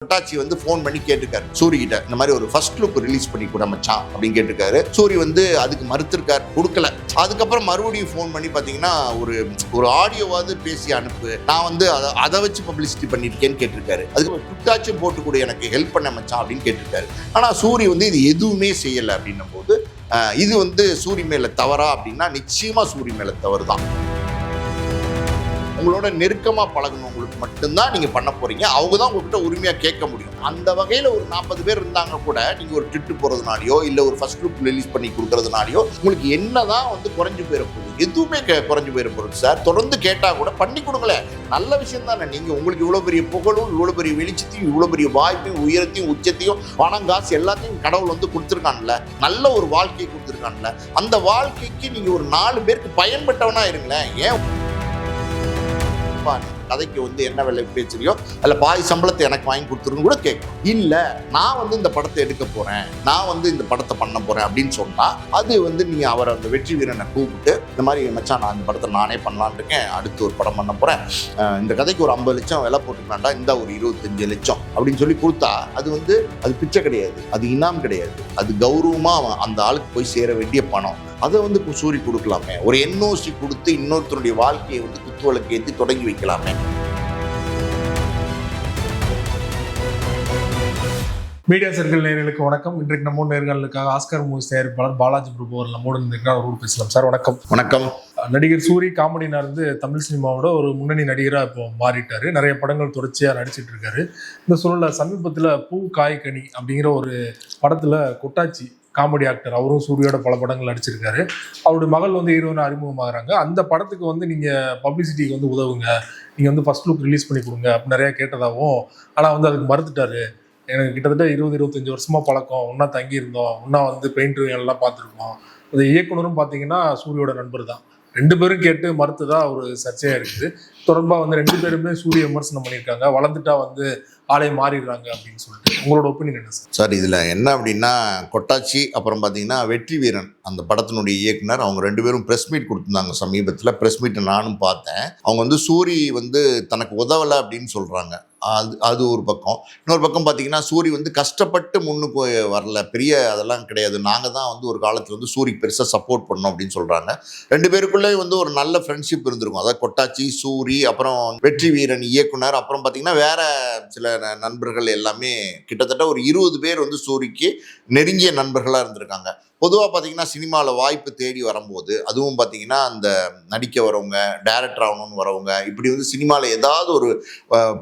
கொட்டாச்சி வந்து ஃபோன் பண்ணி கேட்டிருக்காரு சூரி கிட்ட, இந்த மாதிரி ஒரு ஃபர்ஸ்ட் லுக் ரிலீஸ் பண்ணி கூட மச்சான் அப்படின்னு கேட்டிருக்காரு. சூரி வந்து அதுக்கு மறுத்திருக்காரு, கொடுக்கல. அதுக்கப்புறம் மறுபடியும் ஃபோன் பண்ணி பார்த்தீங்கன்னா ஒரு ஆடியோவாவது பேசி அனுப்பு, நான் வந்து அதை வச்சு பப்ளிசிட்டி பண்ணிருக்கேன்னு கேட்டிருக்காரு. அதுக்கு குட்டாச்சும் போட்டு கூட எனக்கு ஹெல்ப் பண்ண மச்சான் அப்படின்னு கேட்டிருக்காரு. ஆனால் சூரி வந்து இது எதுவுமே செய்யலை அப்படின்னும் போது இது வந்து சூரி மேல தவறா அப்படின்னா நிச்சயமா சூரி மேல தவறு தான். உங்களோட நெருக்கமா பழகுனவங்களுக்கு மட்டும்தான் நீங்க பண்ண போறீங்க. அவங்க தான் உங்ககிட்ட உரிமையா கேட்க முடியும். அந்த வகையில ஒரு 40 பேர் இருந்தாங்க கூட நீங்க ஒரு ட்விட் போறதுனாலயோ இல்ல ஒரு ஃபர்ஸ்ட் லுக் ரிலீஸ் பண்ணி கொடுக்கறதுனாலயோ உங்களுக்கு என்னதான் வந்து குறைஞ்சு போயிட போகுது? எதுவுமே குறைஞ்சு போயிட போகுது சார். தொடர்ந்து கேட்டா கூட பண்ணி கொடுங்களேன், நல்ல விஷயம் தானே. நீங்க உங்களுக்கு இவ்வளவு பெரிய புகழும் இவ்வளவு பெரிய வெளிச்சத்தையும் இவ்வளவு பெரிய வாய்ப்பையும் உயரத்தையும் உச்சத்தையும் பணம் காசு எல்லாத்தையும் கடவுள் வந்து கொடுத்துருக்கான்ல, நல்ல ஒரு வாழ்க்கையை கொடுத்துருக்கான்ல. அந்த வாழ்க்கைக்கு நீங்க ஒரு 4 பேருக்கு பயன்பட்டவனா இருங்களேன். ஏன் கதைக்கு வந்து என்ன விலை பேசுறியோ அல்ல பாதி சம்பளத்தை எனக்கு வாங்கி கொடுத்துருன்னு கூட கேட்கும். இல்ல நான் வந்து இந்த படத்தை எடுக்க போறேன், நான் வந்து இந்த படத்தை பண்ண போறேன் அப்படின்னு சொன்னா அது வந்து நீ அவரை அந்த வெற்றி வீரனை கூப்பிட்டு இந்த மாதிரி மச்சான் நான் இந்த படத்தை நானே பண்ணலான்னு இருக்கேன், அடுத்து ஒரு படம் பண்ண போறேன், இந்த கதைக்கு ஒரு 50 லட்சம் விலை போட்டுக்கலாம்டா, இந்த ஒரு 25 லட்சம் அப்படின்னு சொல்லி கொடுத்தா அது வந்து அது பிச்சை கிடையாது, அது இனாம் கிடையாது, அது கௌரவமா அந்த ஆளுக்கு போய் சேர வேண்டிய பணம். அதை வந்து சூரி கொடுக்கலாமே. ஒரு என்ஓசி கொடுத்து இன்னொருத்தருடைய வாழ்க்கையை வந்து குத்துவலுக்கு ஏற்றி தொடங்கி வைக்கலாமே. மீடியா சர்க்கிள் நேயர்களுக்கு வணக்கம். இன்றைக்கு நம்ம நேர்களுக்காக ஆஸ்கர் மூவிஸ் தயாரிப்பாளர் பாலாஜி பிரபு அவர் நம்மோடு இருக்கிறார். அவரோடு பேசலாம். சார் வணக்கம். வணக்கம். நடிகர் சூரி காமெடினா இருந்து தமிழ் சினிமாவோட ஒரு முன்னணி நடிகராக இப்போ மாறிட்டாரு. நிறைய படங்கள் தொடர்ச்சியாக நடிச்சிட்டு இருக்காரு. இந்த சூழல்ல சமீபத்தில் பூ காய் கனி அப்படிங்கிற ஒரு படத்துல கொட்டாச்சி காமெடி ஆக்டர் அவரும் சூரியோட பல படங்கள் நடிச்சிருக்காரு. அவருடைய மகள் வந்து ஹீரோயினா அறிமுகமாகறாங்க. அந்த படத்துக்கு வந்து நீங்க பப்ளிசிட்டிக்கு வந்து உதவுங்க, நீங்க வந்து ஃபர்ஸ்ட் லுக் ரிலீஸ் பண்ணி கொடுங்க அப்படின்னு நிறைய கேட்டதாகவும், ஆனால் வந்து அதுக்கு மறுத்துட்டாரு. எனக்கு கிட்டத்தட்ட 20-25 வருஷமா பழக்கம், ஒன்னா தங்கி இருந்தோம், ஒன்னா வந்து பெயிண்ட் எல்லாம் பார்த்துருக்கோம். அந்த இயக்குனரும் பார்த்தீங்கன்னா சூரியோட நண்பர் தான். 2 பேரும் கேட்டு மறுத்துதான் ஒரு சர்ச்சையா இருக்குது. தொடர்பா வந்து 2 பேருமே சூரிய விமர்சனம் பண்ணியிருக்காங்க. வளர்ந்துட்டா வந்து ஆளே மாறிடுறாங்க அப்படின்னு சொல்லிட்டு உங்களோட ஒப்பீனியன் என்ன சார்? சார் இதில் என்ன அப்படின்னா, கொட்டாச்சி அப்புறம் பார்த்தீங்கன்னா வெற்றி வீரன் அந்த படத்தினுடைய இயக்குனர் அவங்க 2 பேரும் ப்ரெஸ் மீட் கொடுத்துருந்தாங்க சமீபத்தில். ப்ரெஸ் மீட்டை நானும் பார்த்தேன். அவங்க வந்து சூரி வந்து தனக்கு உதவலை அப்படின்னு சொல்கிறாங்க. அது ஒரு பக்கம். இன்னொரு பக்கம் பார்த்தீங்கன்னா சூரி வந்து கஷ்டப்பட்டு முன்னுக்கு வரல, பெரிய அதெல்லாம் கிடையாது, நாங்கள் தான் வந்து ஒரு காலத்தில் வந்து சூரிக்கு பெருசாக சப்போர்ட் பண்ணோம் அப்படின்னு சொல்கிறாங்க. 2 பேருக்குள்ளே வந்து ஒரு நல்ல ஃப்ரெண்ட்ஷிப் இருந்திருக்கும். அதாவது கொட்டாச்சி, சூரி, அப்புறம் வெற்றி வீரன் இயக்குனர், அப்புறம் பார்த்தீங்கன்னா வேற சில நண்பர்கள் எல்லாமே கிட்டத்தட்ட ஒரு 20 பேர் வந்து சூரிக்கு நெருங்கிய நண்பர்களாக இருந்திருக்காங்க. பொதுவாக பார்த்தீங்கன்னா சினிமாவில் வாய்ப்பு தேடி வரும்போது, அதுவும் பார்த்தீங்கன்னா அந்த நடிக்க வரவங்க, டைரக்டர் ஆகணும்னு வரவங்க, இப்படி வந்து சினிமாவில் ஏதாவது ஒரு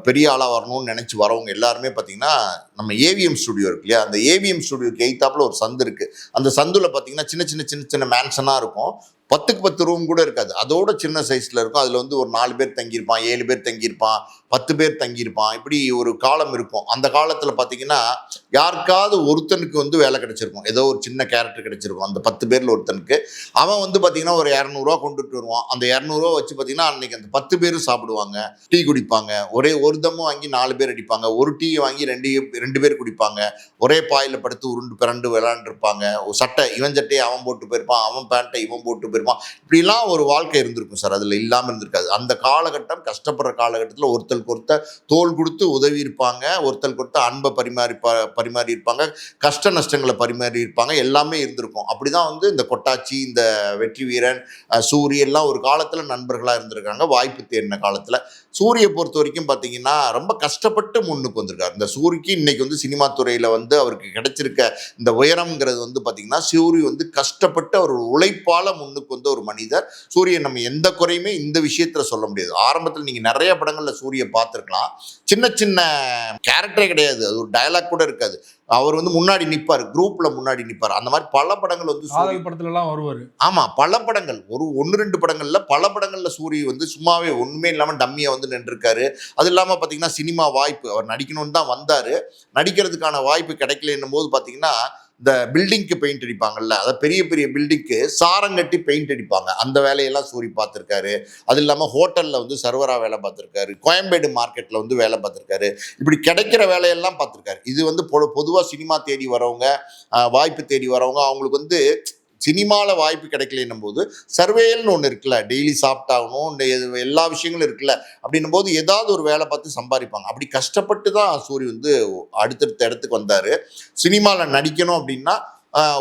பெரிய ஆளாக வரணும்னு நினச்சி வரவங்க எல்லாருமே பார்த்தீங்கன்னா நம்ம ஏவிஎம் ஸ்டுடியோ இருக்கு இல்லையா, அந்த ஏவிஎம் ஸ்டுடியோக்கு எய்த்தாப்பில் ஒரு சந்து இருக்குது. அந்த சந்தில் பார்த்தீங்கன்னா சின்ன சின்ன மேன்ஷனாக இருக்கும். 10க்கு 10 ரூம் கூட இருக்காது, அதோட சின்ன சைஸில் இருக்கும். அதில் வந்து ஒரு 4 பேர் தங்கியிருப்பான், 7 பேர் தங்கியிருப்பான், 10 பேர் தங்கியிருப்பான். இப்படி ஒரு காலம் இருக்கும். அந்த காலத்தில் பார்த்தீங்கன்னா யாருக்காவது ஒருத்தனுக்கு வந்து வேலை கிடைச்சிருக்கும், ஏதோ ஒரு சின்ன கேரக்டர் கிடைச்சிருக்கும். அந்த 10 பேரில் ஒருத்தனுக்கு அவன் வந்து பார்த்தீங்கன்னா ஒரு 200 கொண்டுட்டு வருவான். அந்த 200 வச்சு பார்த்தீங்கன்னா அன்னைக்கு அந்த 10 பேரும் சாப்பிடுவாங்க, டீ குடிப்பாங்க. ஒரு தம்மும் வாங்கி 4 பேர் அடிப்பாங்க, ஒரு டீயை வாங்கி 2 பேர் குடிப்பாங்க. ஒரே பாயில் படுத்து உருண்டு பிறண்டு விளையாண்டுருப்பாங்க. ஒரு சட்டை இவன் சட்டையை அவன் போட்டு போயிருப்பான், அவன் பேண்ட்டை இவன் போட்டு போயிருப்பான். இப்படிலாம் ஒரு வாழ்க்கை இருந்திருக்கும் சார். அதில் இல்லாமல் இருந்திருக்காது. அந்த காலகட்டம், கஷ்டப்படுற காலகட்டத்தில் ஒருத்தருக்கு ஒருத்தர் தோள் கொடுத்து உதவி இருப்பாங்க, ஒருத்தருக்கு ஒருத்தர் அன்பை பரிமாறி இருப்பாங்க, கஷ்ட நஷ்டங்களை பரிமாறி இருப்பாங்க, எல்லாமே இருந்திருக்கும். அப்படிதான் வந்து இந்த கொட்டாச்சி, இந்த வெற்றி வீரன், சூரி எல்லாம் ஒரு காலத்தில் நண்பர்களாக இருந்திருக்காங்க. வாய்ப்பு தேடின காலத்தில் சூரியை பொறுத்த வரைக்கும் பார்த்தீங்கன்னா ரொம்ப கஷ்டப்பட்டு முன்னுக்கு வந்திருக்காரு. இந்த சூரிக்கு இன்னைக்கு வந்து சினிமா துறையில் வந்து அவருக்கு கிடைச்சிருக்க இந்த உயரம்ங்கிறது வந்து பார்த்தீங்கன்னா சூரி வந்து கஷ்டப்பட்டு அவர் உழைப்பால் முன்னுக்கு வந்து ஒரு மனிதர். சூரியன் நம்ம எந்த குறையுமே இந்த விஷயத்தில் சொல்ல முடியாது. ஆரம்பத்தில் நீங்கள் நிறைய படங்களில் சூரியை பார்த்துருக்கலாம். சின்ன சின்ன கேரக்டரே கிடையாது, அது ஒரு டயலாக் கூட இருக்காது. அவர் வந்து முன்னாடி நிற்பார், குரூப்ல முன்னாடி நிற்பார். அந்த மாதிரி பல படங்கள் வந்து சூரி படத்துல எல்லாம் வருவார். ஆமா, பல படங்கள், ஒரு 1-2 படங்கள்ல பல படங்கள்ல சூரி வந்து சும்மாவே ஒண்ணுமே இல்லாம டம்மியா வந்து நின்றுருக்காரு. அது இல்லாம பாத்தீங்கன்னா சினிமா வாய்ப்பு அவர் நடிக்கணும்னு தான் வந்தாரு. நடிக்கிறதுக்கான வாய்ப்பு கிடைக்கலன்னும் போது பாத்தீங்கன்னா இந்த பில்டிங்க்கு பெயிண்ட் அடிப்பாங்கல்ல, அதை பெரிய பெரிய பில்டிங்க்கு சாரம் கட்டி பெயிண்ட் அடிப்பாங்க, அந்த வேலையெல்லாம் சூரி பார்த்துருக்காரு. அது இல்லாமல் ஹோட்டலில் வந்து சர்வராக வேலை பார்த்துருக்காரு, கோயம்பேடு மார்க்கெட்டில் வந்து வேலை பார்த்துருக்காரு. இப்படி கிடைக்கிற வேலையெல்லாம் பார்த்துருக்காரு. இது வந்து பொதுவாக சினிமா தேடி வரவங்க, வாய்ப்பு தேடி வரவங்க, அவங்களுக்கு வந்து சினிமாவில் வாய்ப்பு கிடைக்கலன்னும் போது சர்வேல்னு ஒன்று இருக்குல்ல, டெய்லி சாப்பிட்டாகணும், எல்லா விஷயங்களும் இருக்குல்ல, அப்படின்னும் போது ஏதாவது ஒரு வேலை பார்த்து சம்பாதிப்பாங்க. அப்படி கஷ்டப்பட்டு தான் சூரி வந்து அடுத்தடுத்த இடத்துக்கு வந்தார். சினிமாவில் நடிக்கணும் அப்படின்னா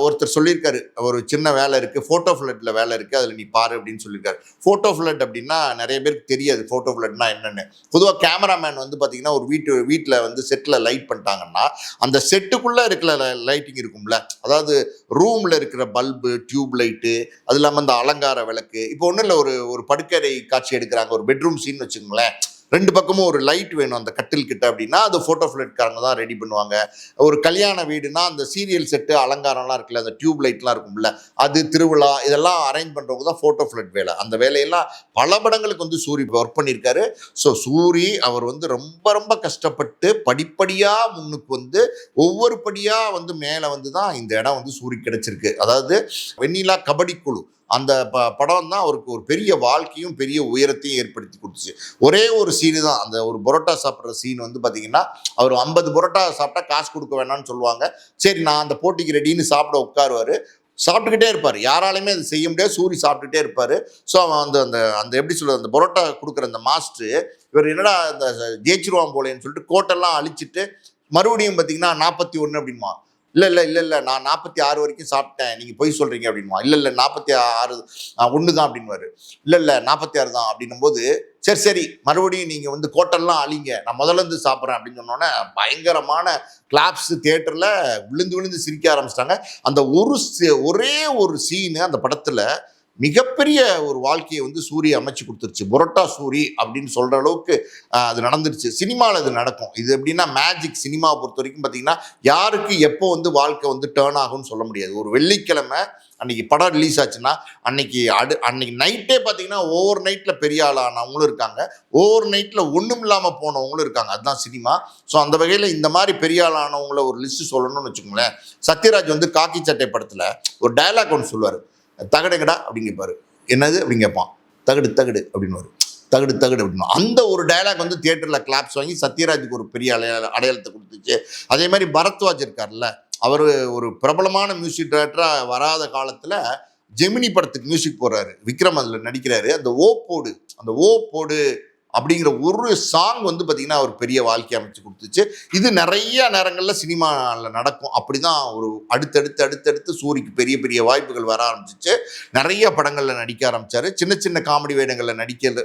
ஒருத்தர் சொல்லியிருக்காரு, ஒரு சின்ன வேலை இருக்குது, ஃபோட்டோ ஃப்ளட்டில் வேலை இருக்குது, அதில் நீ பாரு அப்படின்னு சொல்லியிருக்காரு. ஃபோட்டோ ஃப்ளட் அப்படின்னா நிறைய பேருக்கு தெரியாது ஃபோட்டோ ஃப்ளட்னா என்னென்னு. பொதுவாக கேமராமேன் வந்து பார்த்தீங்கன்னா ஒரு வீட்டில் வந்து செட்டில் லைட் பண்ணிட்டாங்கன்னா அந்த செட்டுக்குள்ளே இருக்கிற லைட்டிங் இருக்கும்ல, அதாவது ரூமில் இருக்கிற பல்பு, டியூப் லைட்டு, அது இல்லாமல் இந்த அலங்கார விளக்கு. இப்போ ஒன்றும் இல்லை, ஒரு படுக்கறை காட்சி எடுக்கிறாங்க, ஒரு பெட்ரூம் சீன் வச்சுக்கோங்களேன், ரெண்டு பக்கமும் ஒரு லைட் வேணும் அந்த கட்டில் கிட்ட அப்படின்னா அது ஃபோட்டோ ஃப்ளட்காரங்க தான் ரெடி பண்ணுவாங்க. ஒரு கல்யாண வீடுனா அந்த சீரியல் செட்டு அலங்காரம்லாம் இருக்குல்ல, அந்த டியூப் லைட்லாம் இருக்கும்ல, அது திருவிழா இதெல்லாம் அரேஞ்ச் பண்ணுறவங்க தான் ஃபோட்டோ ஃப்ளட் வேலை. அந்த வேலையெல்லாம் பல படங்களுக்கு வந்து சூரி ஒர்க் பண்ணியிருக்காரு. ஸோ சூரி அவர் வந்து ரொம்ப ரொம்ப கஷ்டப்பட்டு படிப்படியாக முன்னுக்கு வந்து ஒவ்வொரு படியாக வந்து மேலே வந்து தான் இந்த இடம் வந்து சூரி கிடைச்சிருக்கு. அதாவது வெண்ணிலா கபடி குழு அந்த படம் தான் அவருக்கு ஒரு பெரிய வாழ்க்கையும் பெரிய உயரத்தையும் ஏற்படுத்தி கொடுத்துச்சு. ஒரே ஒரு சீனு தான், அந்த ஒரு பரோட்டா சாப்பிட்ற சீன் வந்து பார்த்தீங்கன்னா அவர் 50 பரோட்டா சாப்பிட்டா காசு கொடுக்க வேணாம்னு சொல்லுவாங்க. சரி நான் அந்த போட்டிக்கு ரெடின்னு சாப்பிட உட்காருவார், சாப்பிட்டுக்கிட்டே இருப்பார், யாராலையுமே அது செய்ய முடியாது, சூரி சாப்பிட்டுட்டே இருப்பார். ஸோ அவன் அந்த அந்த அந்த எப்படி சொல்கிறது, அந்த பரோட்டா கொடுக்குற அந்த மாஸ்டர் இவர் என்னடா இந்த ஜெயிச்சிருவான் போலேன்னு சொல்லிட்டு கோட்டெல்லாம் அழிச்சிட்டு மறுபடியும் பார்த்தீங்கன்னா 41 அப்படின்மா. இல்லை நான் 46 வரைக்கும் சாப்பிட்டேன், நீங்கள் பொய் சொல்கிறீங்க அப்படின்மா. இல்லை 46 ஒன்று தான் அப்படின்வாரு. இல்லை 46 தான் அப்படின்னும் போது சரி மறுபடியும் நீங்கள் வந்து கோட்டெல்லாம் அழிங்க, நான் முதல்ல இருந்து சாப்பிட்றேன் அப்படின்னு சொன்னோன்னே பயங்கரமான கிளாப்ஸ், தியேட்டரில் விழுந்து சிரிக்க ஆரம்பிச்சிட்டாங்க. அந்த ஒரே ஒரு சீனு அந்த படத்தில் மிகப்பெரிய ஒரு வாழ்க்கையை வந்து சூரி அமைச்சு கொடுத்துருச்சு. புரோட்டா சூரி அப்படின்னு சொல்கிற அளவுக்கு அது நடந்துருச்சு. சினிமாவில் அது நடக்கும். இது எப்படின்னா மேஜிக். சினிமாவை பொறுத்த வரைக்கும் பார்த்தீங்கன்னா யாருக்கு எப்போ வந்து வாழ்க்கை வந்து டேர்ன் ஆகும்னு சொல்ல முடியாது. ஒரு வெள்ளிக்கிழமை அன்னைக்கு படம் ரிலீஸ் ஆச்சுன்னா அன்னைக்கு நைட்டே பார்த்தீங்கன்னா ஓவர் நைட்டில் பெரிய ஆளானவங்களும் இருக்காங்க, ஓவர் நைட்டில் ஒன்றும் இல்லாமல் போனவங்களும் இருக்காங்க. அதுதான் சினிமா. ஸோ அந்த வகையில் இந்த மாதிரி பெரிய ஆளானவங்கள ஒரு லிஸ்ட்டு சொல்லணும்னு வச்சுக்கோங்களேன். சத்யராஜ் வந்து காக்கி சட்டை படத்தில் ஒரு டயலாக் ஒன்று சொல்லுவார், தகடுங்கடா அப்படின்னு கேட்பாரு. என்னது அப்படின்னு கேட்பான். தகடு அப்படின்னு தகடு அப்படின்னு. அந்த ஒரு டயலாக் வந்து தியேட்டரில் கிளாப்ஸ் வாங்கி சத்யராஜுக்கு ஒரு பெரிய அடையாளத்தை கொடுத்துச்சு. அதே மாதிரி பரத்வாஜ் இருக்கார்ல, அவர் ஒரு பிரபலமான மியூசிக் டைரக்டராக வராத காலத்தில் ஜெமினி படத்துக்கு மியூசிக் போடுறாரு, விக்ரம் அதில் நடிக்கிறாரு. அந்த ஓ போடு அப்படிங்கிற ஒரு சாங் வந்து பார்த்திங்கன்னா அவர் பெரிய வாழ்க்கை அமைச்சு கொடுத்துச்சு. இது நிறைய நேரங்களில் சினிமாவில் நடக்கும். அப்படி தான் ஒரு அடுத்தடுத்து சூரிக்கு பெரிய பெரிய வாய்ப்புகள் வர ஆரம்பிச்சிச்சு. நிறைய படங்களில் நடிக்க ஆரம்பித்தார். சின்ன காமெடி வேடங்களில்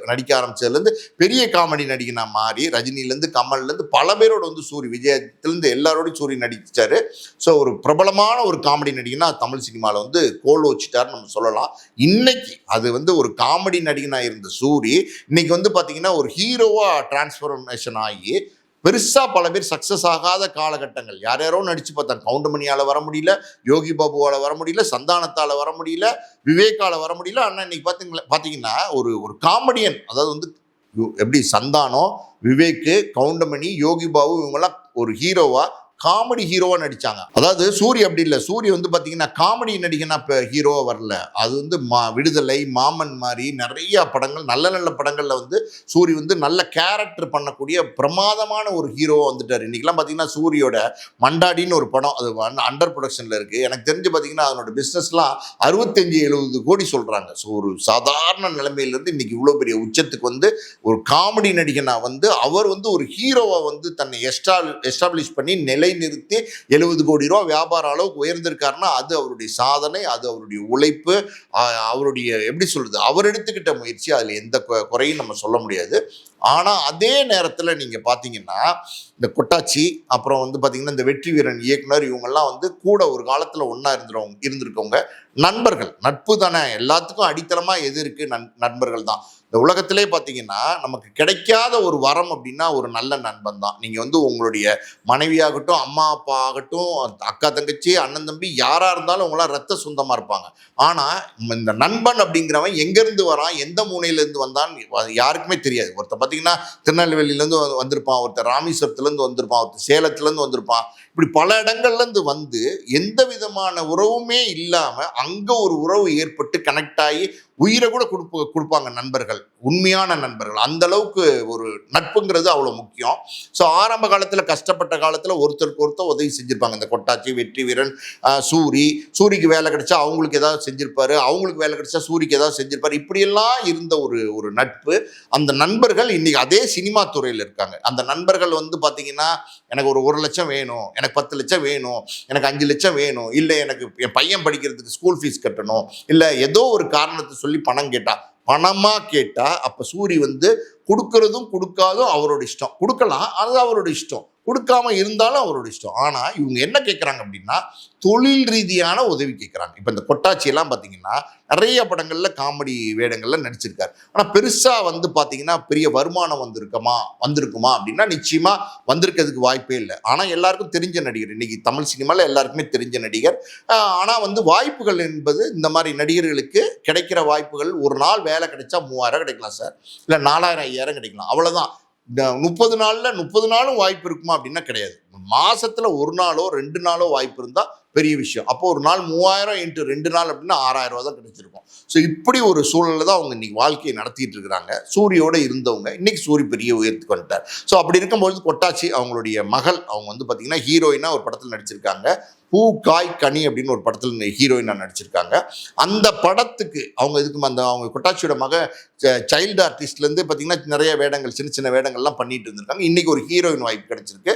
நடிக்க ஆரம்பித்ததுலேருந்து பெரிய காமெடி நடிகனாக மாறி ரஜினிலேருந்து கமல்லேருந்து பல பேரோட வந்து சூரி, விஜயத்துலேருந்து எல்லாரோடையும் சூரி நடித்தார். ஸோ ஒரு பிரபலமான ஒரு காமெடி நடிகனாக தமிழ் சினிமாவில் வந்து கோல் வச்சுட்டார்னு நம்ம சொல்லலாம். இன்னைக்கு அது வந்து ஒரு காமெடி நடிகனாக இருந்த சூரி இன்னைக்கு வந்து பார்த்திங்கன்னா ஒரு ஹீரோவாக டிரான்ஸ்ஃபர்மேஷன் ஆகி பெருசாக பல பேர் சக்ஸஸ் ஆகாத காலகட்டங்கள் யாரோ நடித்து பார்த்தாங்க. கவுண்டமணியால் வர முடியல, யோகி பாபுவால் வர முடியல, சந்தானத்தால் வர முடியல, விவேக்கால் வர முடியல. ஆனால் இன்னைக்கு பார்த்தீங்கன்னா ஒரு காமெடியன், அதாவது வந்து எப்படி சந்தானம், விவேக்கு, கவுண்டமணி, யோகி பாபு இவங்கெல்லாம் ஒரு காமெடி ஹீரோவாக நடித்தாங்க. அதாவது சூரி அப்படி இல்லை. சூரி வந்து பார்த்தீங்கன்னா காமெடி நடிகனா இப்போ ஹீரோவாக வரல. அது வந்து விடுதலை, மாமன் மாதிரி நிறைய படங்கள், நல்ல படங்களில் வந்து சூரி வந்து நல்ல கேரக்டர் பண்ணக்கூடிய பிரமாதமான ஒரு ஹீரோவாக வந்துட்டார். இன்றைக்கெலாம் பார்த்தீங்கன்னா சூரியோட மண்டாடின்னு ஒரு படம், அது அண்டர் ப்ரொடக்ஷனில் இருக்குது. எனக்கு தெரிஞ்சு பார்த்தீங்கன்னா அதனோட பிஸ்னஸ்லாம் 65-70 கோடி சொல்கிறாங்க. ஸோ ஒரு சாதாரண நிலைமையிலேருந்து இன்றைக்கி இவ்வளோ பெரிய உச்சத்துக்கு வந்து ஒரு காமெடி நடிகனாக வந்து அவர் வந்து ஒரு ஹீரோவை வந்து தன்னை எஸ்டாப்ளிஷ் பண்ணி நிறுத்தி 70 கோடி ரூபா வியாபார அளவுக்கு உயர்ந்திருக்காருன்னா அது அவருடைய சாதனை, அது அவருடைய உழைப்பு, அவருடைய எப்படி சொல்றது, அவர் எடுத்துக்கிட்ட முயற்சி. அதில் எந்த குறையும் நம்ம சொல்ல முடியாது. ஆனால் அதே நேரத்தில் நீங்கள் பார்த்தீங்கன்னா இந்த கொட்டாச்சி, அப்புறம் வந்து பார்த்தீங்கன்னா இந்த வெற்றி வீரன் இயக்குனர், இவங்கெல்லாம் வந்து கூட ஒரு காலத்தில் ஒன்றா இருந்திருக்கவங்க நண்பர்கள். நட்பு தானே எல்லாத்துக்கும் அடித்தளமாக எது இருக்குது, நண்பர்கள் தான். இந்த உலகத்திலே பார்த்தீங்கன்னா நமக்கு கிடைக்காத ஒரு வரம் அப்படின்னா ஒரு நல்ல நண்பன் தான். நீங்கள் வந்து உங்களுடைய மனைவியாகட்டும், அம்மா அப்பா ஆகட்டும், அக்கா தங்கச்சி, அண்ணன் தம்பி யாராக இருந்தாலும் அவங்களாம் ரத்த சொந்தமாக இருப்பாங்க. ஆனால் இந்த நண்பன் அப்படிங்கிறவன் எங்கேருந்து வரான், எந்த மூலையிலேருந்து வந்தான் யாருக்குமே தெரியாது. ஒருத்தர் பார்த்தீங்கன்னா திருநெல்வேலியிலேருந்து வந்திருப்பான், ஒருத்தர் ராமேஸ்வரத்துலேருந்து வந்திருப்பான், ஒருத்தர் சேலத்துலேருந்து வந்திருப்பான். இப்படி பல இடங்கள்லேருந்து வந்து எந்த விதமான உறவுமே இல்லாமல் அங்கே ஒரு உறவு ஏற்பட்டு கனெக்ட் ஆகி உயிரை கூட கொடுப்பாங்க நண்பர்கள், உண்மையான நண்பர்கள். அந்த அளவுக்கு ஒரு நட்புங்கிறது அவ்வளோ முக்கியம். ஸோ ஆரம்ப காலத்தில் கஷ்டப்பட்ட காலத்தில் ஒருத்தருக்கு ஒருத்தர் உதவி செஞ்சுருப்பாங்க. இந்த கொட்டாச்சி, வெற்றி வீரன், சூரிக்கு வேலை கிடைச்சா அவங்களுக்கு ஏதாவது செஞ்சிருப்பாரு, அவங்களுக்கு வேலை கிடைச்சா சூரிக்கு ஏதாவது செஞ்சிருப்பாரு. இப்படியெல்லாம் இருந்த ஒரு நட்பு. அந்த நண்பர்கள் இன்னைக்கு அதே சினிமா துறையில் இருக்காங்க. அந்த நண்பர்கள் வந்து பார்த்தீங்கன்னா, எனக்கு ஒரு 1 லட்சம் வேணும், எனக்கு 10 லட்சம் வேணும், எனக்கு 5 லட்சம் வேணும், இல்லை எனக்கு என் பையன் படிக்கிறதுக்கு ஸ்கூல் ஃபீஸ் கட்டணும், இல்லை ஏதோ ஒரு காரணத்தை சொல்லி பணம் கேட்டா, பணமா கேட்டா அப்ப சூரி வந்து கொடுக்கறதும் கொடுக்காதும் அவரோட இஷ்டம். கொடுக்கலாம், அது அவரோட இஷ்டம். கொடுக்காம இருந்தாலும் அவரோட இஷ்டம். ஆனா இவங்க என்ன கேட்கறாங்க அப்படின்னா, தொழில் ரீதியான உதவி கேட்கறாங்க. இப்ப இந்த கொட்டாச்சி எல்லாம் பாத்தீங்கன்னா நிறைய படங்கள்ல காமெடி வேடங்கள்ல நடிச்சிருக்காரு. ஆனா பெருசா வந்து பாத்தீங்கன்னா பெரிய வருமானம் வந்திருக்குமா அப்படின்னா நிச்சயமா வந்திருக்கிறதுக்கு வாய்ப்பே இல்லை. ஆனா எல்லாருக்கும் தெரிஞ்ச நடிகர், இன்னைக்கு தமிழ் சினிமால எல்லாருக்குமே தெரிஞ்ச நடிகர். ஆனா வந்து வாய்ப்புகள் என்பது இந்த மாதிரி நடிகர்களுக்கு கிடைக்கிற வாய்ப்புகள், ஒரு நாள் வேலை கிடைச்சா 3000 கிடைக்கலாம் சார், இல்லை 4000 5000 கிடைக்கலாம், அவ்வளவுதான். 30 நாள்ல 30 நாளும் வாய்ப்பு இருக்குமா அப்படின்னா கிடையாது. மாசத்துல 1 நாளோ 2 நாளோ வாய்ப்பு இருந்தா பெரிய விஷயம். அப்போ ஒரு நாள் 3000 × 2 நாள் அப்படின்னா 6000 ரூபா தான் கிடைச்சிருக்கும். ஸோ இப்படி ஒரு சூழல்ல தான் அவங்க இன்னைக்கு வாழ்க்கையை நடத்திட்டு இருக்கிறாங்க. சூரியோட இருந்தவங்க இன்னைக்கு சூரி பெரிய உயர்த்துக்கு வந்துட்டார். ஸோ அப்படி இருக்கும்போது கொட்டாச்சி அவங்களுடைய மகள், அவங்க வந்து பார்த்தீங்கன்னா ஹீரோயினா ஒரு படத்தில் நடிச்சிருக்காங்க. பூ காய் கனி அப்படின்னு ஒரு படத்தில் ஹீரோயினா நடிச்சிருக்காங்க. அந்த படத்துக்கு அவங்க கொட்டாச்சியோட மக சைல்டு ஆர்டிஸ்ட்லேருந்து பார்த்தீங்கன்னா நிறைய வேடங்கள், சின்ன சின்ன வேடங்கள்லாம் பண்ணிட்டு இருந்திருக்காங்க. இன்னைக்கு ஒரு ஹீரோயின் வாய்ப்பு கிடைச்சிருக்கு.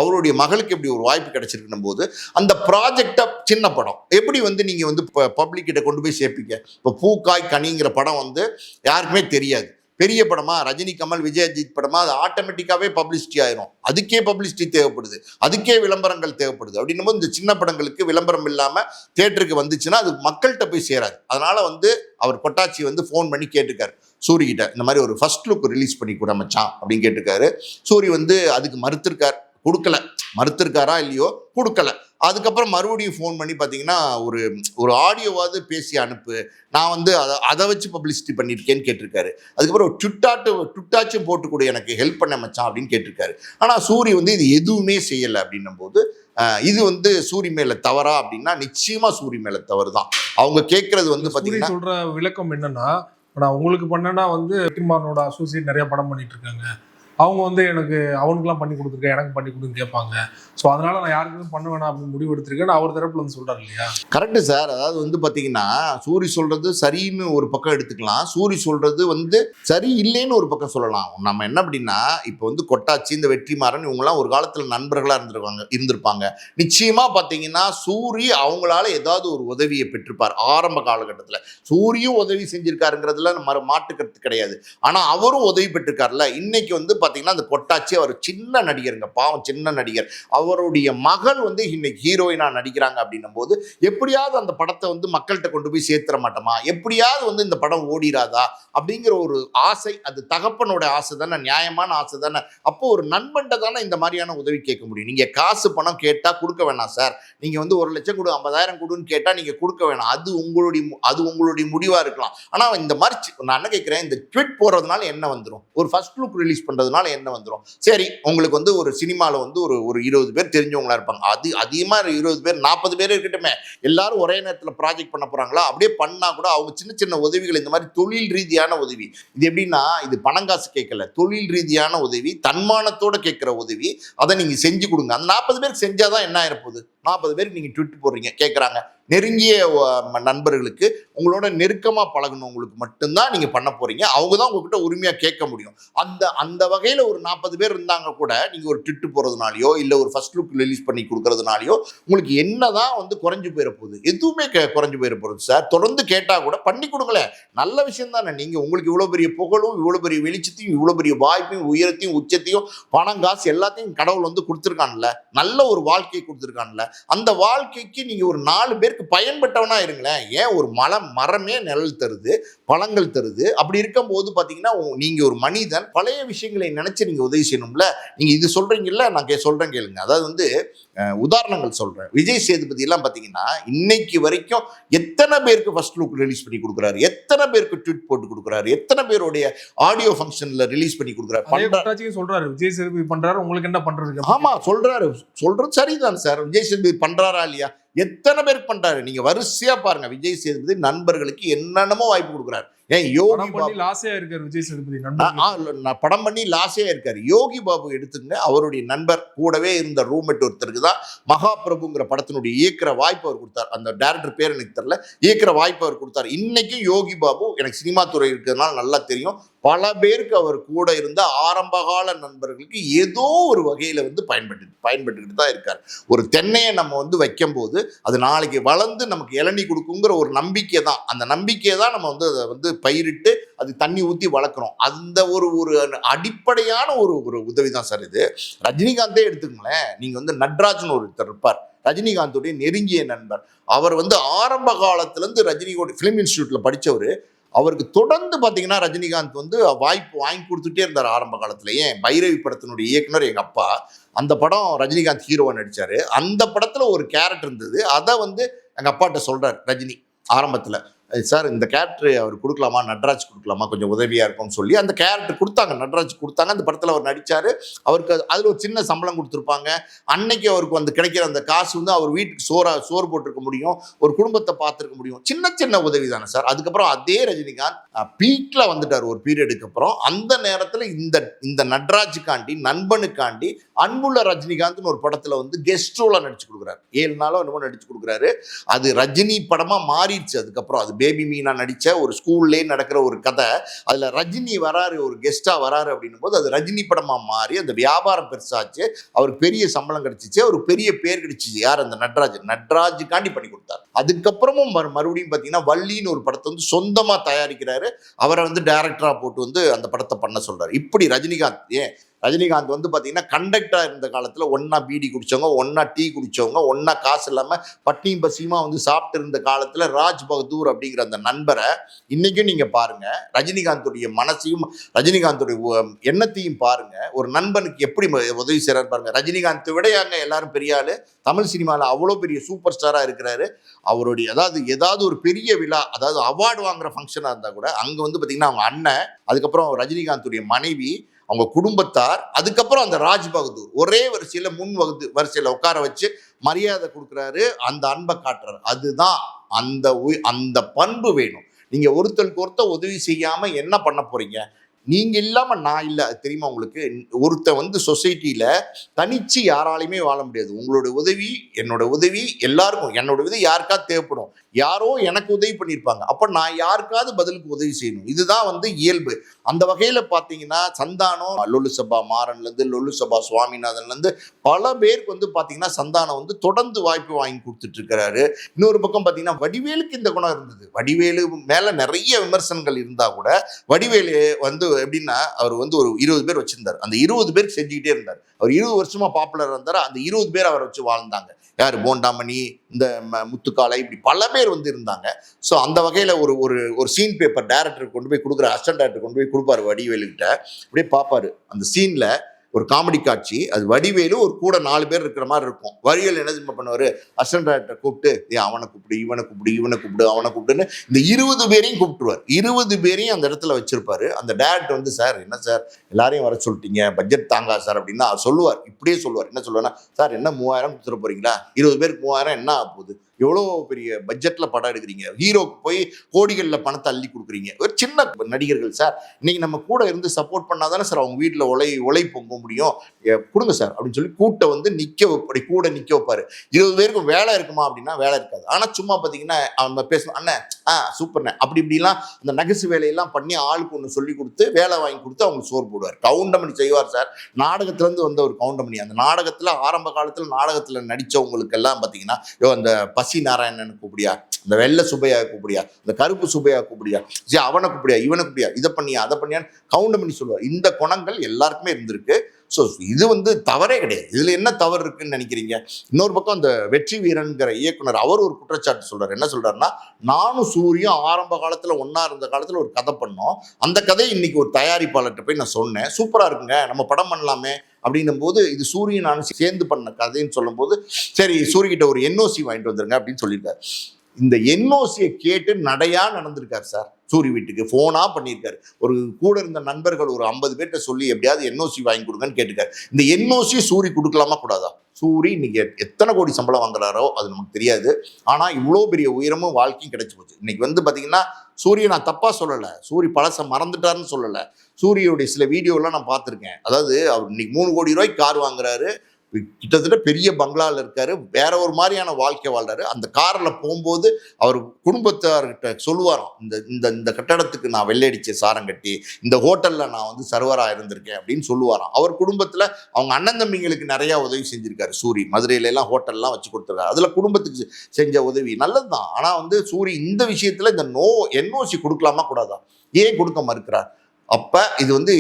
அவருடைய மகளுக்கு எப்படி ஒரு வாய்ப்பு கிடைச்சிருக்கும் போது, அந்த ப்ராஜெக்டை சின்ன படம் எப்படி வந்து நீங்க வந்து பப்ளிக் கிட்ட கொண்டு போய் சேர்ப்பீங்க? இப்போ பூ காய் கனிங்கிற படம் வந்து யாருக்குமே தெரியாது. பெரிய படமா, ரஜினி கமல் விஜய் அஜித் படமா, அது ஆட்டோமேட்டிக்காவே பப்ளிசிட்டி ஆயிரும். அதுக்கே பப்ளிசிட்டி தேவைப்படுது, அதுக்கே விளம்பரங்கள் தேவைப்படுது. அப்படின்னும் போது இந்த சின்ன படங்களுக்கு விளம்பரம் இல்லாம தியேட்டருக்கு வந்துச்சுன்னா அது மக்கள்கிட்ட போய் சேராது. அதனால வந்து அவர் கொட்டாச்சி வந்து ஃபோன் பண்ணி கேட்டுக்காரு சூரி கிட்ட, இந்த மாதிரி ஒரு ஃபர்ஸ்ட் லுக் ரிலீஸ் பண்ணி கூட மச்சான் அப்படின்னு கேட்டுக்காரு. சூரி வந்து அதுக்கு மறுத்திருக்காரா இல்லையோ, கொடுக்கல. அதுக்கப்புறம் மறுபடியும் ஃபோன் பண்ணி பார்த்தீங்கன்னா ஒரு ஆடியோவாவது பேசி அனுப்பு, நான் வந்து அதை வச்சு பப்ளிசிட்டி பண்ணியிருக்கேன்னு கேட்டிருக்காரு. அதுக்கப்புறம் ட்விட்டாச்சும் போட்டு கூட எனக்கு ஹெல்ப் பண்ண மச்சான் அப்படின்னு கேட்டிருக்காரு. ஆனால் சூரி வந்து இது எதுவுமே செய்யலை. அப்படின்னும் போது இது வந்து சூரி மேல தவறா அப்படின்னா நிச்சயமா சூரி மேல தவறு தான். அவங்க கேட்கறது வந்து பாத்தீங்கன்னா, சொல்ற விளக்கம் என்னன்னா, நான் உங்களுக்கு பண்ணனா வந்து வெற்றிமாறனோட அசோசியேட் நிறைய படம் பண்ணிட்டு இருக்காங்க, அவங்க வந்து எனக்கு அவனுக்குலாம் பண்ணி கொடுத்துருக்கேன், எனக்கு பண்ணி கொடுன்னு கேட்பாங்க. ஸோ அதனால நான் யாருக்குமே பண்ண வேணாம் அப்படின்னு முடிவு எடுத்திருக்கேன்னு அவர் தரப்புல வந்து சொல்றாரு இல்லையா? Correct sir. அதாவது வந்து பார்த்தீங்கன்னா சூரி சொல்றது சரின்னு ஒரு பக்கம் எடுத்துக்கலாம், சூரி சொல்றது வந்து சரி இல்லைன்னு ஒரு பக்கம் சொல்லலாம். நம்ம என்ன அப்படின்னா, இப்போ வந்து கொட்டாச்சி, இந்த வெற்றிமாறன் இவங்கெல்லாம் ஒரு காலத்தில் நண்பர்களாக இருந்திருப்பாங்க. நிச்சயமா பார்த்தீங்கன்னா சூரி அவங்களால ஏதாவது ஒரு உதவியை பெற்றிருப்பார் ஆரம்ப காலகட்டத்தில். சூரியும் உதவி செஞ்சிருக்காருங்கிறதுல மாட்டுக்கிறது கிடையாது. ஆனால் அவரும் உதவி பெற்றிருக்காருல்ல. இன்னைக்கு வந்து பார்த்தீங்கன்னா அந்த கொட்டாச்சி அவர் சின்ன நடிகருங்க, பாவம் சின்ன நடிகர். அவருடைய மகள் வந்து இன்னைக்கு ஹீரோயினா நடிக்கிறாங்க. அப்படின்னும் போது எப்படியாவது அந்த படத்தை வந்து மக்கள்கிட்ட கொண்டு போய் சேர்த்துற மாட்டோமா, எப்படியாவது வந்து இந்த படம் ஓடிராதா அப்படிங்கிற ஒரு ஆசை, அது தகப்பனோட ஆசை தானே, நியாயமான ஆசை தானே. அப்போ ஒரு நண்பன்ட்ட தானே இந்த மாதிரியான உதவி கேட்க முடியும். நீங்க காசு பணம் கேட்டா கொடுக்க வேணாம் சார், நீங்க வந்து 1 லட்சம் கொடு, 50,000 கொடுன்னு கேட்டா நீங்க கொடுக்க வேணாம், அது உங்களுடைய முடிவா இருக்கலாம். ஆனா இந்த மாதிரி நான் என்ன கேட்கிறேன், இந்த ட்வீட் போடுறதுனால என்ன வந்துடும், ஒரு ஃபர்ஸ்ட் லுக் ரிலீஸ் பண்றதுனால என்ன வந்துடும்? சரி, உங்களுக்கு வந்து ஒரு சினிமாவில் வந்து ஒரு 20 பேர் தெரிஞ்சவங்களா இருப்பாங்க, அது அதிகமாக 20 பேர் 40 பேர் இருக்கட்டுமே, எல்லாரும் ஒரே நேரத்தில் ப்ராஜெக்ட் பண்ண போறாங்களா? அப்படியே பண்ணா கூட அவங்க சின்ன சின்ன உதவிகள், இந்த மாதிரி தொழில் ரீதியான உதவி, இது எப்படின்னா இது பணம் காசு கேட்கல, தொழில் ரீதியான உதவி, தன்மானத்தோட கேட்கிற உதவி, அதை நீங்க செஞ்சு கொடுங்க. அந்த 40 பேருக்கு செஞ்சாதான் என்ன ஆயிருப்போகுது? 40 பேருக்கு நீங்க ட்விட் போடுறீங்க, கேட்குறாங்க. நெருங்கிய நண்பர்களுக்கு, உங்களோட நெருக்கமா பழகுனவங்களுக்கு மட்டும்தான் நீங்க பண்ண போறீங்க. அவங்க தான் உங்ககிட்ட உரிமையா கேட்க முடியும். அந்த வகையில ஒரு 40 பேர் இருந்தாங்க கூட நீங்க ஒரு ட்விட் போறதுனாலயோ இல்ல ஒரு ஃபர்ஸ்ட் லுக் ரிலீஸ் பண்ணி கொடுக்கறதுனாலயோ உங்களுக்கு என்னதான் வந்து குறைஞ்சு போயிட போகுது? எதுவுமே குறைஞ்சு போயிட போகுது சார். தொடர்ந்து கேட்டா கூட பண்ணி கொடுக்கல, நல்ல விஷயம் தானே. நீங்க உங்களுக்கு இவ்வளவு பெரிய புகழும், இவ்வளவு பெரிய வெளிச்சத்தையும், இவ்வளவு பெரிய வாய்ப்பையும், உயரத்தையும், உச்சத்தையும், பணம் காசு எல்லாத்தையும் கடவுள் வந்து கொடுத்துருக்கான்ல, நல்ல ஒரு வாழ்க்கையை கொடுத்துருக்கான்ல. அந்த வாழ்க்கைக்கு நீங்க ஒரு 4 பேருக்கு பயன்பட்டவனா இருங்களேன். ஏன் ஒரு மரமே நிழல் தருது, பழங்கள் தருது. அப்படி இருக்கும் போது பாத்தீங்கன்னா நீங்க ஒரு மனிதன், பழைய விஷயங்களை நினைச்சு நீங்க உதவி செய்யணும்ல. நீங்க இது சொல்றீங்கல்ல, நான் சொல்றேன் கேளுங்க. அதாவது வந்து உதாரணங்கள் சொல்றேன். விஜய் சேதுபதி எல்லாம் பாத்தீங்கன்னா இன்னைக்கு வரைக்கும் எத்தனை பேருக்கு ஃபர்ஸ்ட் லுக் ரிலீஸ் பண்ணி கொடுக்குறாரு, எத்தனை பேருக்கு ட்வீட் போட்டு கொடுக்குறாரு, எத்தனை பேருடைய ஆடியோ ஃபங்க்ஷன்ல ரிலீஸ் பண்ணி கொடுக்குறாரு. சொல்றாரு விஜய் சேதுபதி பண்றாரு, உங்களுக்கு என்ன பண்றது? ஆமா, சொல்றது சரிதான் சார். விஜய் சேதுபதி பண்றாரா இல்லையா? எத்தனை பேருக்கு பண்றாரு. நீங்க வரிசையா பாருங்க, விஜய் சேதுபதி நண்பர்களுக்கு என்னென்னமோ வாய்ப்பு கொடுக்குறாரு. ஏன் யோகி படம் பாபு பண்ணி லாஸே இருக்காரு விஜய் சேதுபதி நண்பர்கள். நான் படம் பண்ணி லாஸே இருக்காரு. யோகி பாபு எடுத்துங்க, அவருடைய நண்பர் கூடவே இருந்த ரூம்மேட் ஒருத்தருக்கு தான் மகாபிரபுங்கிற படத்தினுடைய இயக்குற வாய்ப்பு அவர் கொடுத்தார். அந்த டைரக்டர் பேர் எனக்கு தெரியல, இயக்குற வாய்ப்பு அவர் கொடுத்தார். இன்னைக்கும் யோகி பாபு எனக்கு சினிமா துறை இருக்கிறதுனால நல்லா தெரியும். பல பேருக்கு அவர் கூட இருந்த ஆரம்பகால நண்பர்களுக்கு ஏதோ ஒரு வகையில வந்து பயன்பட்டுக்கிட்டு தான் இருக்கார். ஒரு தென்னையை நம்ம வந்து வைக்கும் போது அது நாளைக்கு வளர்ந்து நமக்கு இளநீ கொடுக்குங்கிற ஒரு நம்பிக்கை தான். அந்த நம்பிக்கையை தான் நம்ம வந்து அதை வந்து பயிரிட்டு அது தண்ணி ஊற்றி வளர்க்குறோம். அந்த ஒரு அடிப்படையான ஒரு உதவி தான் சார் இது. ரஜினிகாந்தே எடுத்துக்கங்களேன், நீங்க வந்து நட்ராஜன் ஒருத்தர் இருப்பார், ரஜினிகாந்துடைய நெருங்கிய நண்பர். அவர் வந்து ஆரம்ப காலத்துல இருந்து ரஜினியோட ஃபிலிம் இன்ஸ்டியூட்ல படிச்சவர். அவருக்கு தொடர்ந்து பார்த்தீங்கன்னா ரஜினிகாந்த் வந்து வாய்ப்பு வாங்கி கொடுத்துட்டே இருந்தார் ஆரம்ப காலத்துல. ஏன் பைரவி படத்தினுடைய இயக்குனர் எங்க அப்பா, அந்த படம் ரஜினிகாந்த் ஹீரோவா நடிச்சாரு. அந்த படத்துல ஒரு கேரக்டர் இருந்தது, அதை வந்து எங்க அப்பாட்ட சொல்றாரு ரஜினி ஆரம்பத்துல, சார் இந்த கேரக்டர் அவர் கொடுக்கலாமா, நட்ராஜ் கொடுக்கலாமா, கொஞ்சம் உதவியா இருக்கும்னு சொல்லி அந்த கேரக்டர் கொடுத்தாங்க, நட்ராஜ் கொடுத்தாங்க. அந்த படத்துல அவர் நடிச்சாரு. அவருக்கு அதுல ஒரு சின்ன சம்பளம் கொடுத்துருப்பாங்க. அன்னைக்கு அவருக்கு வந்து கிடைக்கிற அந்த காசு வந்து அவர் வீட்டுக்கு சோறு போட்டிருக்க முடியும், ஒரு குடும்பத்தை பார்த்துருக்க முடியும். சின்ன சின்ன உதவி தானே சார். அதுக்கப்புறம் அதே ரஜினிகாந்த் பீக்ல வந்துட்டார் ஒரு பீரியடுக்கு அப்புறம். அந்த நேரத்துல இந்த நட்ராஜுக்காண்டி, நண்பனுக்காண்டி அன்புள்ள ரஜினிகாந்த்னு ஒரு படத்துல வந்து கெஸ்ட் ரோலா நடிச்சு கொடுக்குறாரு. 7 நாளோ என்னமோ நடிச்சு கொடுக்குறாரு. அது ரஜினி படமா மாறிடுச்சு. அதுக்கப்புறம் அது பேபி மீனா நடிச்ச ஒரு ஸ்கூல்லே நடக்கிற ஒரு கதை. அதுல ரஜினி வராரு, ஒரு கெஸ்டா வராரு அப்படின்னும் போது அது ரஜினி படமா மாறி அந்த வியாபாரம் பெருசாச்சு. அவருக்கு பெரிய சம்பளம் கிடைச்சிச்சு, அவருக்கு பெரிய பேர் கிடைச்சிச்சு. யார்? அந்த நட்ராஜுக்காண்டி பண்ணி கொடுத்தாரு. அதுக்கப்புறமும் மறுபடியும் பார்த்தீங்கன்னா வள்ளின்னு ஒரு படத்தை வந்து சொந்தமா தயாரிக்கிறாரு. அவரை வந்து டைரக்டரா போட்டு வந்து அந்த படத்தை பண்ண சொல்றாரு. இப்படி ரஜினிகாந்த் வந்து பார்த்தீங்கன்னா கண்டக்டரா இருந்த காலத்துல ஒன்னா பீடி குடிச்சவங்க, ஒன்னா டீ குடிச்சவங்க, ஒன்னா காசு இல்லாம பட்டியும் பசியுமா வந்து சாப்பிட்டு இருந்த காலத்துல ராஜ் பகதூர் அப்படிங்கிற அந்த நண்பரை இன்னைக்கும் நீங்க பாருங்க. ரஜினிகாந்துடைய மனசையும் ரஜினிகாந்துடைய எண்ணத்தையும் பாருங்க. ஒரு நண்பனுக்கு எப்படி உதவி செய்யறாரு பாருங்க. ரஜினிகாந்தை விடையாங்க எல்லாரும் பெரிய ஆளு. தமிழ் சினிமாவில் அவ்வளோ பெரிய சூப்பர் ஸ்டாரா இருக்கிறாரு. அவருடைய ஏதாவது ஒரு பெரிய விழா, அதாவது அவார்டு வாங்குற ஃபங்க்ஷனா இருந்தா கூட அங்க வந்து பாத்தீங்கன்னா அவங்க அண்ணன், அதுக்கப்புறம் ரஜினிகாந்துடைய மனைவி, அவங்க குடும்பத்தார், அதுக்கப்புறம் அந்த ராஜ் பகதூர் ஒரே வரிசையில வரிசையில உட்கார வச்சு மரியாதை கொடுக்குறாரு, அந்த அன்பை காட்டுறாரு. அதுதான் அந்த பண்பு வேணும். நீங்க ஒருத்தருக்கு ஒருத்தர் உதவி செய்யாம என்ன பண்ண போறீங்க? நீங்க இல்லாம நான் இல்லை, அது தெரியுமா உங்களுக்கு? ஒருத்தன் வந்து சொசைட்டியில தனிச்சு யாராலையுமே வாழ முடியாது. உங்களோட உதவி, என்னோட உதவி, எல்லாருக்கும் என்னோட உதவி யாருக்காவது தேவைப்படும். யாரோ எனக்கு உதவி பண்ணியிருப்பாங்க, அப்ப நான் யாருக்காவது பதிலுக்கு உதவி செய்யணும். இதுதான் வந்து இயல்பு. அந்த வகையில பாத்தீங்கன்னா சந்தானம், லொல்லு சபா மாறன்ல இருந்து லொல்லு சபா சுவாமிநாதன்ல இருந்து பல பேருக்கு வந்து பாத்தீங்கன்னா சந்தானம் வந்து தொடர்ந்து வாய்ப்பு வாங்கி கொடுத்துட்டு இருக்கிறாரு. இன்னொரு பக்கம் பாத்தீங்கன்னா வடிவேலுக்கு இந்த குணம் இருந்தது. வடிவேலு மேல நிறைய விமர்சனங்கள் இருந்தா கூட வடிவேலு வந்து எப்படின்னா, அவர் வந்து ஒரு 20 பேர் வச்சிருந்தார். அந்த 20 பேருக்கு செஞ்சுக்கிட்டே இருந்தார். அவர் 20 வருஷமா பாப்புலர் இருந்தார். அந்த 20 பேர் அவரை வச்சு வாழ்ந்தாங்க. யார்? போண்டாமணி, இந்த முத்துக்காலை, இப்படி பல பேர் வந்து இருந்தாங்க. ஸோ அந்த வகையில் ஒரு சீன் பேப்பர் டைரக்டர் கொண்டு போய் கொடுக்குற, அசிஸ்டன்ட் டைரக்டர் கொண்டு போய் கொடுப்பாரு வடிவேலுக்கிட்ட. அப்படியே பார்ப்பாரு அந்த சீன்ல ஒரு காமெடி காட்சி. அது வடிவேலு ஒரு கூட 4 பேர் இருக்கிற மாதிரி இருக்கும். வடிவேலு என்ன பண்ணுவாரு, அசிஸ்டன்ட் டைரக்டர் கூப்பிட்டு, அவனை கூப்பிடு, இவனை கூப்பிடு, அவனை கூப்பிடுன்னு இந்த 20 பேரையும் கூப்பிட்டுருவார். 20 பேரையும் அந்த இடத்துல வச்சிருப்பாரு. அந்த டைரக்டர் வந்து, சார் என்ன சார் எல்லாரையும் வர சொல்லிட்டீங்க, பட்ஜெட் தாங்கா சார் அப்படின்னா சொல்லுவார். இப்படியே சொல்லுவார். என்ன சொல்லுவாருன்னா, சார் என்ன 3000 கொடுத்துட போறீங்களா? 20 பேருக்கு 3000 என்ன ஆக போகுது? எவ்வளோ பெரிய பட்ஜெட்ல படம் எடுக்கிறீங்க, ஹீரோக்கு போய் கோடிகளில் பணத்தை அள்ளி கொடுக்குறீங்க. ஒரு சின்ன நடிகர்கள் சார், இன்னைக்கு நம்ம கூட இருந்து சப்போர்ட் பண்ணாதானே சார் அவங்க வீட்டில் உழை பொங்க முடியும், கொடுங்க சார் அப்படின்னு சொல்லி வந்து கூட நிற்க வைப்பாரு. 20 பேருக்கும் வேலை இருக்குமா அப்படின்னா வேலை இருக்காது. ஆனால் சும்மா பார்த்தீங்கன்னா அவங்க பேசணும், அண்ணன் சூப்பர்ண்ணே அப்படி இப்படிலாம் அந்த நகசு வேலையெல்லாம் பண்ணி ஆளுக்கு ஒன்று சொல்லி கொடுத்து வேலை வாங்கி கொடுத்து அவங்க சோறு போடுவார். கவுண்டமணி செய்வார் சார். நாடகத்திலேருந்து வந்த ஒரு கவுண்டமணி. அந்த நாடகத்தில் ஆரம்ப காலத்தில் நாடகத்தில் நடித்தவங்களுக்கெல்லாம் பார்த்தீங்கன்னா, அந்த பசி நாராயணன் கூப்பிடியா, இந்த வெள்ளை சுப்பையா கூப்பிடியா, இந்த கருப்பு சுப்பையா கூப்பிடியா, சரி அவனை கூப்பிடியா, இவனை கூப்பிடியா, இதை பண்ணியா அதை பண்ணியான்னு கவுண்டமணி சொல்லுவார். இந்த குணங்கள் எல்லாருக்குமே இருந்திருக்கு. ஸோ இது வந்து தவறே கிடையாது. இதுல என்ன தவறு இருக்குன்னு நினைக்கிறீங்க? இன்னொரு பக்கம் அந்த வெற்றி வீரன்கிற இயக்குனர் அவர் ஒரு குற்றச்சாட்டு சொல்றாரு. என்ன சொல்றாருன்னா, நானும் சூரியும் ஆரம்ப காலத்துல ஒன்னா இருந்த காலத்துல ஒரு கதை பண்ணோம். அந்த கதையை இன்னைக்கு ஒரு தயாரிப்பாளர்கிட்ட போய் நான் சொன்னேன், சூப்பரா இருக்குங்க, நம்ம படம் பண்ணலாமே அப்படின்னும் போது, இது சூரியன் நானும் சேர்ந்து பண்ண கதைன்னு சொல்லும் போது, சரி சூரியகிட்ட ஒரு NOC வாங்கிட்டு வந்துருங்க அப்படின்னு சொல்லியிருக்காரு. இந்த NOCயை கேட்டு நடையா நடந்திருக்காரு சார். சூரி வீட்டுக்கு ஃபோனா பண்ணியிருக்காரு. ஒரு கூட இருந்த நண்பர்கள் ஒரு 50 பேர்கிட்ட சொல்லி எப்படியாவது என்ஓசி வாங்கி கொடுங்கன்னு கேட்டுக்காரு. இந்த என்ஓசி சூரி கொடுக்கலாமா கூடாதா? சூரி இன்னைக்கு எத்தனை கோடி சம்பளம் வாங்குறாரோ அது நமக்கு தெரியாது. ஆனா இவ்வளோ பெரிய உயரமும் வாழ்க்கையும் கிடைச்சு போச்சு. இன்னைக்கு வந்து பாத்தீங்கன்னா சூரிய நான் தப்பா சொல்லலை, சூரி பழச மறந்துட்டாருன்னு சொல்லலை. சூரியோடைய சில வீடியோலாம் நான் பார்த்துருக்கேன். அதாவது அவர் இன்னைக்கு 3 கோடி ரூபாய்க்கு கார் வாங்குறாரு, கிட்டத்தட்ட பெரிய பங்களாவில் இருக்காரு, வேற ஒரு மாதிரியான வாழ்க்கை வாழ்றாரு. அந்த காரில் போகும்போது அவர் குடும்பத்தார்கிட்ட சொல்லுவாராம், இந்த இந்த இந்த கட்டடத்துக்கு நான் வெள்ளையடிச்ச சாரம் கட்டி, இந்த ஹோட்டலில் நான் வந்து சர்வராக இருந்திருக்கேன் அப்படின்னு சொல்லுவாராம். அவர் குடும்பத்தில் அவங்க அண்ணன் தம்பிங்களுக்கு நிறையா உதவி செஞ்சிருக்காரு சூரி. மதுரையில எல்லாம் ஹோட்டல்லாம் வச்சு கொடுத்துருக்காரு. அதில் குடும்பத்துக்கு செஞ்ச உதவி நல்லது தான். ஆனால் வந்து சூரி இந்த விஷயத்தில் இந்த என்ஓசி கொடுக்கலாமா கூடாதா? ஏன் கொடுக்க மறுக்கிறார்? அப்போ இது வந்து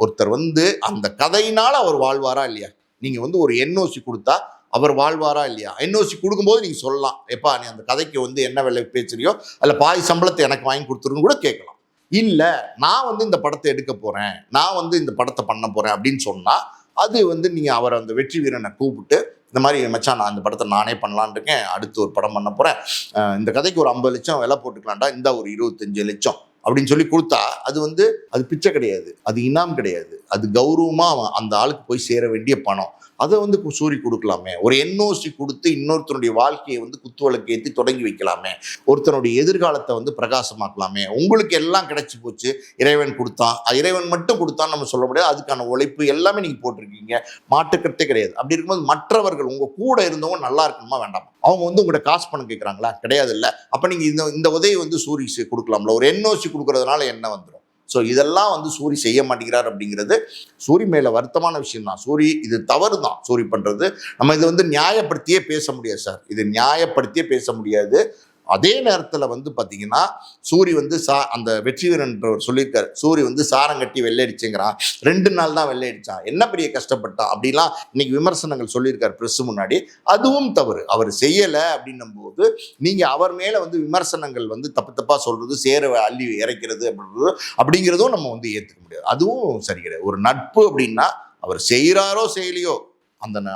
ஒருத்தர் வந்து அந்த கதையினால் அவர் வாழ்வாரா இல்லையா? நீங்கள் வந்து ஒரு என்ஓசி கொடுத்தா அவர் வாழ்வாரா இல்லையா? என்ஓசி கொடுக்கும்போது நீங்கள் சொல்லலாம், எப்பா நீ அந்த கதைக்கு வந்து என்ன விலை பேசுறியோ அதில் பாதி சம்பளத்தை எனக்கு வாங்கி கொடுத்துருன்னு கூட கேட்கலாம். இல்லை நான் வந்து இந்த படத்தை எடுக்க போகிறேன், நான் வந்து இந்த படத்தை பண்ண போகிறேன் அப்படின்னு சொன்னால் அது வந்து நீங்கள் அவரை அந்த வெற்றி வீரனை கூப்பிட்டு இந்த மாதிரி மச்சான் நான் இந்த படத்தை நானே பண்ணலான் இருக்கேன், அடுத்து ஒரு படம் பண்ண போகிறேன், இந்த கதைக்கு ஒரு 50 லட்சம் விலை போட்டுக்கலாம்டா, இந்த ஒரு 25 லட்சம் அப்படின்னு சொல்லி கொடுத்தா அது வந்து அது பிச்சை கிடையாது, அது இனாம் கிடையாது, அது கௌரவமாக அந்த ஆளுக்கு போய் சேர வேண்டிய பணம். அதை வந்து சூரி கொடுக்கலாமே. ஒரு என்ஓசி கொடுத்து இன்னொருத்தனுடைய வாழ்க்கையை வந்து குத்துவிளக்கு ஏற்றி தொடங்கி வைக்கலாமே. ஒருத்தனுடைய எதிர்காலத்தை வந்து பிரகாசமாக்கலாமே. உங்களுக்கு எல்லாம் கிடைச்சி போச்சு, இறைவன் கொடுத்தான், இறைவன் மட்டும் கொடுத்தான்னு நம்ம சொல்ல முடியாது. அதுக்கான உழைப்பு எல்லாமே நீங்கள் போட்டிருக்கீங்க, மாட்டுக்கட்டே கிடையாது. அப்படி இருக்கும்போது மற்றவர்கள் உங்கள் கூட இருந்தவங்க நல்லா இருக்கணுமா வேண்டாமா? அவங்க வந்து உங்கள்கிட்ட காசு பணம் கேட்குறாங்களா? கிடையாது. இல்லை அப்போ நீங்கள் இந்த உதவி வந்து சூரி கொடுக்கலாம்ல. ஒரு என்ஓசி கொடுக்கறதுனால என்ன வந்துடும்? ஸோ இதெல்லாம் வந்து சூரி செய்ய மாட்டேங்கிறார் அப்படிங்கிறது சூரி மேலே வருத்தமான விஷயம் தான். சூரி இது தவறு தான் சூரி பண்ணுறது. நம்ம இது வந்து நியாயப்படுத்தியே பேச முடியாது சார், இது நியாயப்படுத்தியே பேச முடியாது. அதே நேரத்தில் வந்து பார்த்தீங்கன்னா சூரி வந்து அந்த வெற்றி வீரன்றவர் சொல்லியிருக்காரு, சூரி வந்து சாரம் கட்டி வெள்ளையடிச்சுங்கிறான், 2 நாள் தான் வெள்ளையடிச்சான், என்ன பெரிய கஷ்டப்பட்டான் அப்படிலாம் இன்னைக்கு விமர்சனங்கள் சொல்லியிருக்காரு ப்ரெஸ் முன்னாடி. அதுவும் தவறு. அவர் செய்யலை அப்படின்னும் போது நீங்கள் அவர் மேலே வந்து விமர்சனங்கள் வந்து தப்பாக சொல்கிறது, சேர அள்ளி இறைக்கிறது அப்படிங்கிறதும் நம்ம வந்து ஏற்றுக்க முடியாது. அதுவும் சரி கிடையாது. ஒரு நட்பு அப்படின்னா அவர் செய்கிறாரோ செய்யலையோ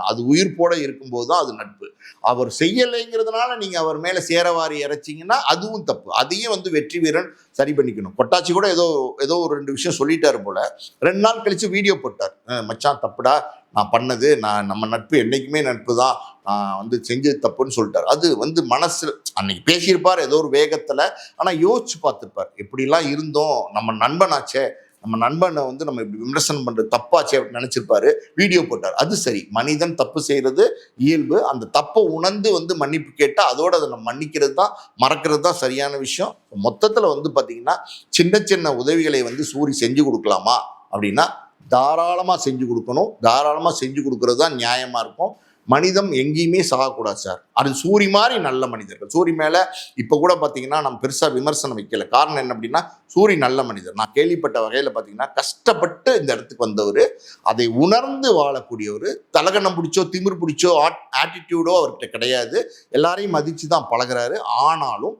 அது உயிர் போட இருக்கும்போது தான் அது நட்பு. அவர் செய்யலைங்கிறதுனால நீங்கள் அவர் மேலே சேரவாரி இறைச்சிங்கன்னா அதுவும் தப்பு. அதையும் வந்து வெற்றி வீரன் சரி பண்ணிக்கணும். கொட்டாச்சி கூட ஏதோ ஒரு 2 விஷயம் சொல்லிட்டாரு போல. 2 நாள் கழித்து வீடியோ போட்டார், மச்சான் தப்புடா நான் பண்ணது, நம்ம நட்பு என்றைக்குமே நட்பு தான், நான் வந்து செஞ்சது தப்புன்னு சொல்லிட்டார். அது வந்து மனசு அன்னைக்கு பேசியிருப்பார் ஏதோ ஒரு வேகத்தில், ஆனால் யோசிச்சு பார்த்துருப்பார், எப்படிலாம் இருந்தோம், நம்ம நண்பனாச்சே, நம்ம நண்பனை வந்து நம்ம இப்படி விமர்சனம் பண்ணுறது தப்பாச்சே அப்படின்னு நினச்சிருப்பாரு, வீடியோ போட்டார். அது சரி, மனிதன் தப்பு செய்கிறது இயல்பு. அந்த தப்பை உணர்ந்து வந்து மன்னிப்பு கேட்டால் அதோட அதை நம்ம மன்னிக்கிறது தான், மறக்கிறது தான் சரியான விஷயம். மொத்தத்தில் வந்து பார்த்தீங்கன்னா சின்ன சின்ன உதவிகளை வந்து சூரி செஞ்சு கொடுக்கலாமா அப்படின்னா தாராளமாக செஞ்சு கொடுக்கணும். தாராளமாக செஞ்சு கொடுக்கறது தான் நியாயமாக இருக்கும். மனிதம் எங்கேயுமே சாகக்கூடாது சார். அது சூரி மாதிரி நல்ல மனிதர்கள். சூரி மேலே இப்போ கூட பார்த்தீங்கன்னா நம்ம பெருசாக விமர்சனம் வைக்கல. காரணம் என்ன அப்படின்னா சூரி நல்ல மனிதர். நான் கேள்விப்பட்ட வகையில் பார்த்தீங்கன்னா கஷ்டப்பட்டு இந்த இடத்துக்கு வந்தவர், அதை உணர்ந்து வாழக்கூடியவர். தலகணம் பிடிச்சோ திமிர் பிடிச்சோ ஆட்டிடியூடோ அவர்கிட்ட கிடையாது. எல்லாரையும் மதித்து தான் பழகிறாரு. ஆனாலும்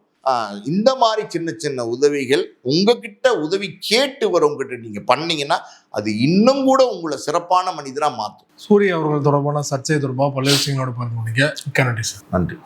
இந்த மாதிரி சின்ன சின்ன உதவிகள் உங்ககிட்ட உதவி கேட்டு வரவங்ககிட்ட நீங்கள் பண்ணீங்கன்னா அது இன்னும் கூட உங்களை சிறப்பான மனிதராக மாற்றும். சூரிய அவர்கள் தொடர்பான சர்ச்சை தொடர்பாக பல விஷயங்களோட பார்த்து முடிங்க. நன்றி சார். நன்றி.